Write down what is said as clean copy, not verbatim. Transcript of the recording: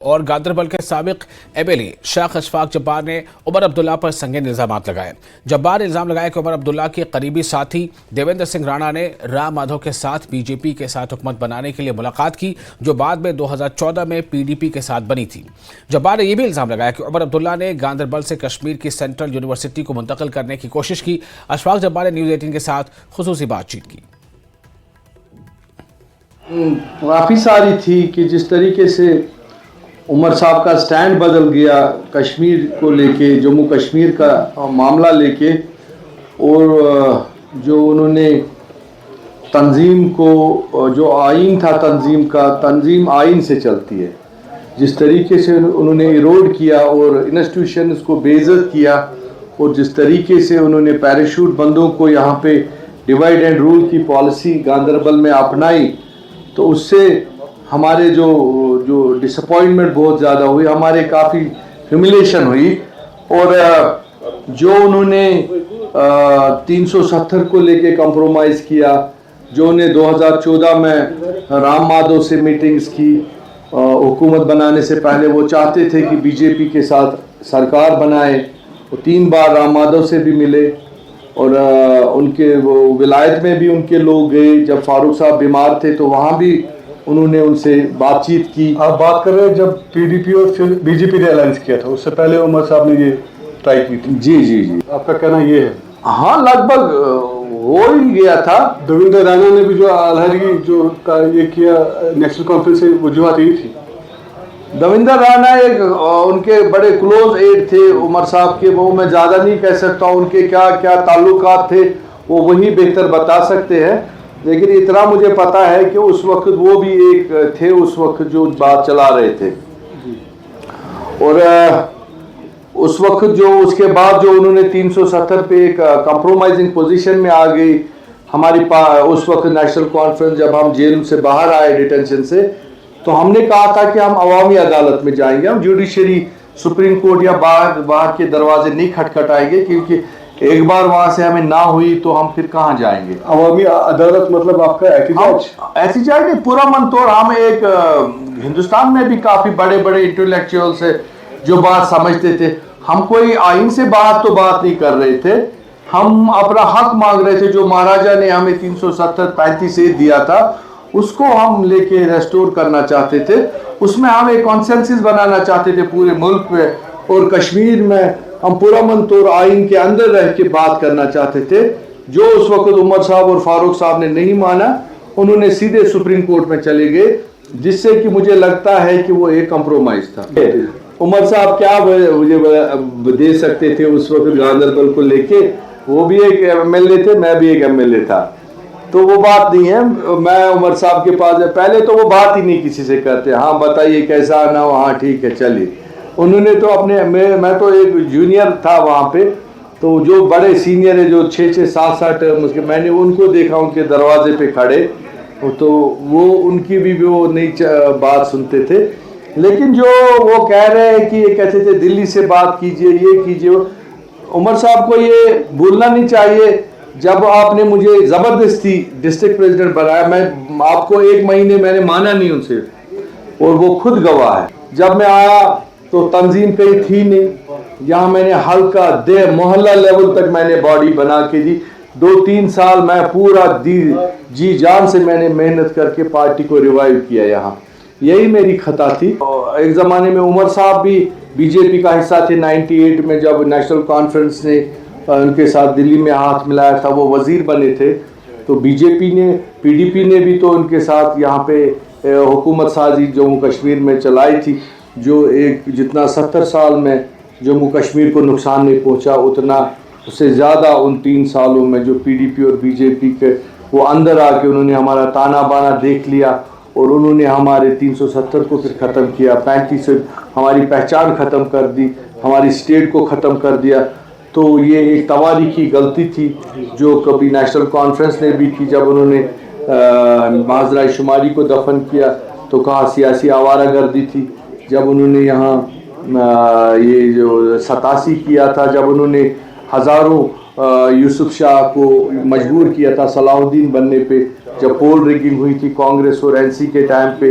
اور گاندربل کے سابق ایم ایل اے شیخ اشفاق جبار نے عمر عبداللہ پر سنگین الزامات لگائے۔ جبار نے الزام لگایا کہ عمر عبداللہ کے قریبی ساتھی دیویندر سنگھ رانا نے رام مادھو کے ساتھ بی جے پی کے ساتھ حکومت بنانے کے لیے ملاقات کی، جو بعد میں 2014 میں پی ڈی پی کے ساتھ بنی تھی۔ جبار نے یہ بھی الزام لگایا کہ عمر عبداللہ نے گاندربل سے کشمیر کی سینٹرل یونیورسٹی کو منتقل کرنے کی کوشش کی۔ اشفاق جبار نے نیوز 18 کے ساتھ خصوصی بات چیت کی۔ کافی ساری تھی کہ جس طریقے سے عمر صاحب کا سٹینڈ بدل گیا کشمیر کو لے کے، جموں کشمیر کا معاملہ لے کے، اور جو انہوں نے تنظیم کو، جو آئین تھا تنظیم کا، تنظیم آئین سے چلتی ہے، جس طریقے سے انہوں نے ایروڈ کیا اور انسٹیٹیوشنز کو بے عزت کیا، اور جس طریقے سے انہوں نے پیراشوٹ بندوں کو یہاں پہ ڈیوائڈ اینڈ رول کی پالیسی گاندربل میں اپنائی، تو اس سے ہمارے جو ڈس اپوائنٹمنٹ بہت زیادہ ہوئی، ہمارے کافی ہیوملیشن ہوئی، اور جو انہوں نے 370 کو لے کے کمپرومائز کیا، جو انہیں 2014 میں رام مادھو سے میٹنگز کی، حکومت بنانے سے پہلے وہ چاہتے تھے کہ بی جے پی کے ساتھ سرکار بنائے، وہ 3 بار رام مادھو سے بھی ملے، اور ان کے وہ ولایت میں بھی ان کے لوگ گئے، جب فاروق صاحب بیمار تھے تو وہاں بھی انہوں نے ان سے بات چیت کی۔ آپ بات کر رہے ہیں جب پی ڈی پی اور پھر بی جے پی نے الائنس کیا تھا، اس سے پہلے عمر صاحب نے یہ ٹرائی کی تھی؟ جی آپ کا کہنا یہ ہے؟ ہاں، لگ بھگ ہو ہی گیا تھا۔ دیویندر رانا نے بھی جو الحری جو یہ کیا نیشنل کانفرنس سے وجوہات یہ تھی؟ دیویندر رانا ایک ان کے بڑے کلوز ایڈ تھے عمر صاحب کے، وہ میں زیادہ نہیں کہہ سکتا ان کے کیا کیا تعلقات تھے، وہ وہی بہتر بتا سکتے ہیں، لیکن اتنا مجھے پتا ہے کہ اس وقت وہ بھی ایک تھے اس وقت جو بات چلا رہے تھے، اور اس وقت جو اس کے بعد جو انہوں نے 370 پہ ایک کمپرومائزنگ پوزیشن میں آ گئی ہماری اس وقت نیشنل کانفرنس، جب ہم جیل سے باہر آئے ڈیٹینشن سے، تو ہم نے کہا تھا کہ ہم عوامی عدالت میں جائیں گے، ہم جوڈیشری سپریم کورٹ یا باہر کے دروازے نہیں کھٹکھٹائیں گے، کیونکہ ایک بار وہاں سے ہمیں نہ ہوئی تو ہم پھر کہاں جائیں گے۔ عوامی عدالت مطلب آپ کا احتجاج نہیں، پورا منطور ہم ایک ہندوستان میں بھی کافی بڑے بڑے انٹلیکچوئلز ہیں جو بات سمجھتے تھے، ہم کوئی آئین سے باہر تو بات نہیں کر رہے تھے، ہم اپنا حق مانگ رہے تھے، جو مہاراجا نے ہمیں 370-35 سے دیا تھا اس کو ہم لے کے ریسٹور کرنا چاہتے تھے، اس میں ہم ایک کانسنسس بنانا چاہتے تھے پورے ملک میں، اور کشمیر میں ہم پورا منطور آئین کے اندر رہ کے بات کرنا چاہتے تھے، جو اس وقت عمر صاحب اور فاروق صاحب نے نہیں مانا، انہوں نے سیدھے سپریم کورٹ میں چلے گئے، جس سے کہ مجھے لگتا ہے کہ وہ ایک کمپرومائز تھا۔ عمر صاحب کیا مجھے دے سکتے تھے اس وقت گاندربل کو لے کے، وہ بھی ایک ایم ایل اے تھے، میں بھی ایک ایم ایل اے تھا، تو وہ بات نہیں ہے۔ میں عمر صاحب کے پاس پہلے تو وہ بات ہی نہیں کسی سے کرتے، ہاں بتائیے کیسا آنا ہو، ہاں ٹھیک ہے چلیے، انہوں نے تو اپنے میں تو ایک جونیئر تھا وہاں پہ، تو جو بڑے سینئر ہے جو 6-6 7-7 ٹرمز کے، میں نے ان کو دیکھا ان کے دروازے پہ کھڑے، تو وہ ان کی بھی وہ نہیں بات سنتے تھے، لیکن جو وہ کہہ رہے ہیں کہ یہ کہتے تھے دلی سے بات کیجئے، یہ کیجئے، عمر صاحب کو یہ بھولنا نہیں چاہیے، جب آپ نے مجھے زبردستی ڈسٹرکٹ پریزیڈنٹ بنایا، میں آپ کو 1 مہینے میں نے مانا نہیں ان سے، اور وہ خود گواہ ہے، جب میں آیا تو تنظیم کہیں تھی نہیں، یہاں میں نے ہلکا محلہ لیول تک میں نے باڈی بنا کے دی، 2-3 سال میں پورا جی جان سے میں نے محنت کر کے پارٹی کو ریوائیو کیا یہاں، یہی میری خطا تھی۔ ایک زمانے میں عمر صاحب بھی بی جے پی کا حصہ تھے، 98 میں جب نیشنل کانفرنس نے ان کے ساتھ دلی میں ہاتھ ملایا تھا، وہ وزیر بنے تھے، تو بی جے پی نے پی ڈی پی نے بھی تو ان کے ساتھ یہاں پہ حکومت سازی جموں کشمیر میں چلائی تھی، جو ایک جتنا 70 سال میں جموں کشمیر کو نقصان نہیں پہنچا، اتنا اس سے زیادہ ان 3 سالوں میں جو پی ڈی پی اور بی جے پی کے وہ اندر آ کے انہوں نے ہمارا تانا بانا دیکھ لیا، اور انہوں نے ہمارے 370 کو پھر ختم کیا، 35 سے ہماری پہچان ختم کر دی، ہماری اسٹیٹ کو ختم کر دیا، تو یہ ایک تواریخی غلطی تھی جو کبھی نیشنل کانفرنس نے بھی کی، جب انہوں نے معاذ شماری کو دفن کیا تو کہا سیاسی آوارہ گردی تھی، جب انہوں نے یہاں یہ جو 87 کیا تھا، جب انہوں نے ہزاروں یوسف شاہ کو مجبور کیا تھا صلاح الدین بننے پہ، جب پول ریگنگ ہوئی تھی کانگریس اور این سی کے ٹائم پہ،